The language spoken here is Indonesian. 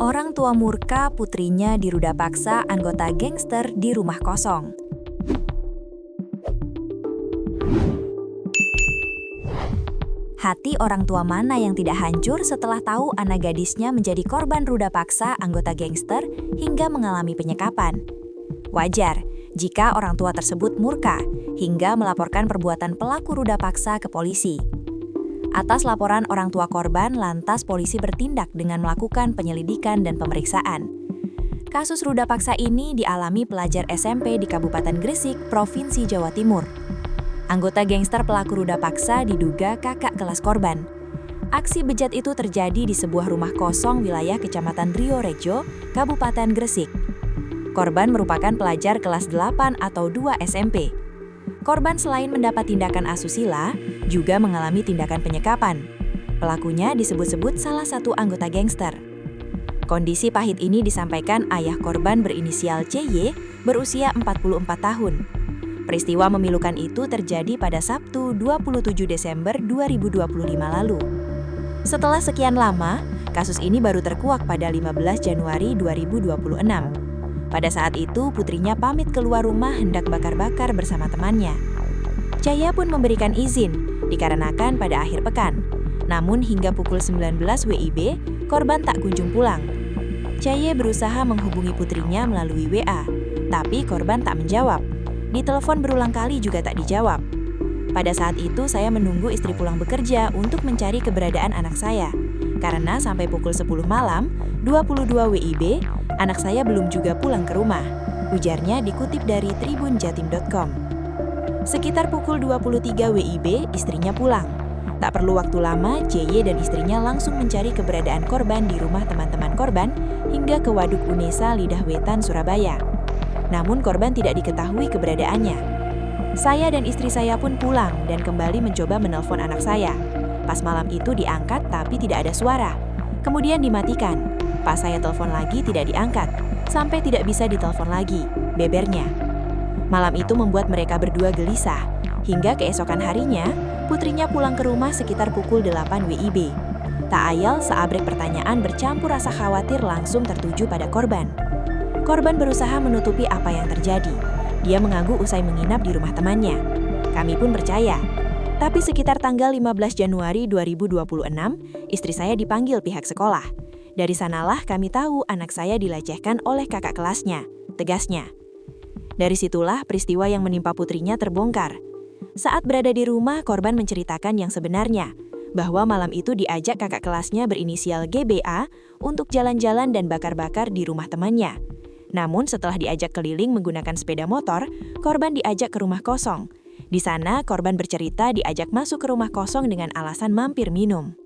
Orang tua murka putrinya diruda paksa anggota gangster di rumah kosong. Hati orang tua mana yang tidak hancur setelah tahu anak gadisnya menjadi korban ruda paksa anggota gangster hingga mengalami penyekapan? Wajar jika orang tua tersebut murka hingga melaporkan perbuatan pelaku ruda paksa ke polisi. Atas laporan orang tua korban, lantas polisi bertindak dengan melakukan penyelidikan dan pemeriksaan. Kasus ruda paksa ini dialami pelajar SMP di Kabupaten Gresik, Provinsi Jawa Timur. Anggota gangster pelaku ruda paksa diduga kakak kelas korban. Aksi bejat itu terjadi di sebuah rumah kosong wilayah Kecamatan Rio Rejo, Kabupaten Gresik. Korban merupakan pelajar kelas 8 atau 2 SMP. Korban selain mendapat tindakan asusila, juga mengalami tindakan penyekapan. Pelakunya disebut-sebut salah satu anggota gangster. Kondisi pahit ini disampaikan ayah korban berinisial CY berusia 44 tahun. Peristiwa memilukan itu terjadi pada Sabtu 27 Desember 2025 lalu. Setelah sekian lama, kasus ini baru terkuak pada 15 Januari 2026. Pada saat itu, putrinya pamit keluar rumah hendak bakar-bakar bersama temannya. Cahya pun memberikan izin, dikarenakan pada akhir pekan. Namun hingga pukul 19 WIB, korban tak kunjung pulang. Cahya berusaha menghubungi putrinya melalui WA, tapi korban tak menjawab. Ditelepon berulang kali juga tak dijawab. Pada saat itu saya menunggu istri pulang bekerja untuk mencari keberadaan anak saya. Karena sampai pukul 10 malam, 22 WIB, anak saya belum juga pulang ke rumah. Ujarnya dikutip dari tribunjatim.com. Sekitar pukul 23 WIB, istrinya pulang. Tak perlu waktu lama, JY dan istrinya langsung mencari keberadaan korban di rumah teman-teman korban hingga ke Waduk Unesa Lidah Wetan, Surabaya. Namun korban tidak diketahui keberadaannya. Saya dan istri saya pun pulang dan kembali mencoba menelpon anak saya. Pas malam itu diangkat tapi tidak ada suara. Kemudian dimatikan. Pas saya telepon lagi tidak diangkat. Sampai tidak bisa ditelepon lagi, bebernya. Malam itu membuat mereka berdua gelisah. Hingga keesokan harinya, putrinya pulang ke rumah sekitar pukul 8 WIB. Tak ayal seabrek pertanyaan bercampur rasa khawatir langsung tertuju pada korban. Korban berusaha menutupi apa yang terjadi. Dia mengaku usai menginap di rumah temannya. Kami pun percaya. Tapi sekitar tanggal 15 Januari 2026, istri saya dipanggil pihak sekolah. Dari sanalah kami tahu anak saya dilecehkan oleh kakak kelasnya, tegasnya. Dari situlah peristiwa yang menimpa putrinya terbongkar. Saat berada di rumah, korban menceritakan yang sebenarnya, bahwa malam itu diajak kakak kelasnya berinisial GBA untuk jalan-jalan dan bakar-bakar di rumah temannya. Namun setelah diajak keliling menggunakan sepeda motor, korban diajak ke rumah kosong. Di sana, korban bercerita diajak masuk ke rumah kosong dengan alasan mampir minum.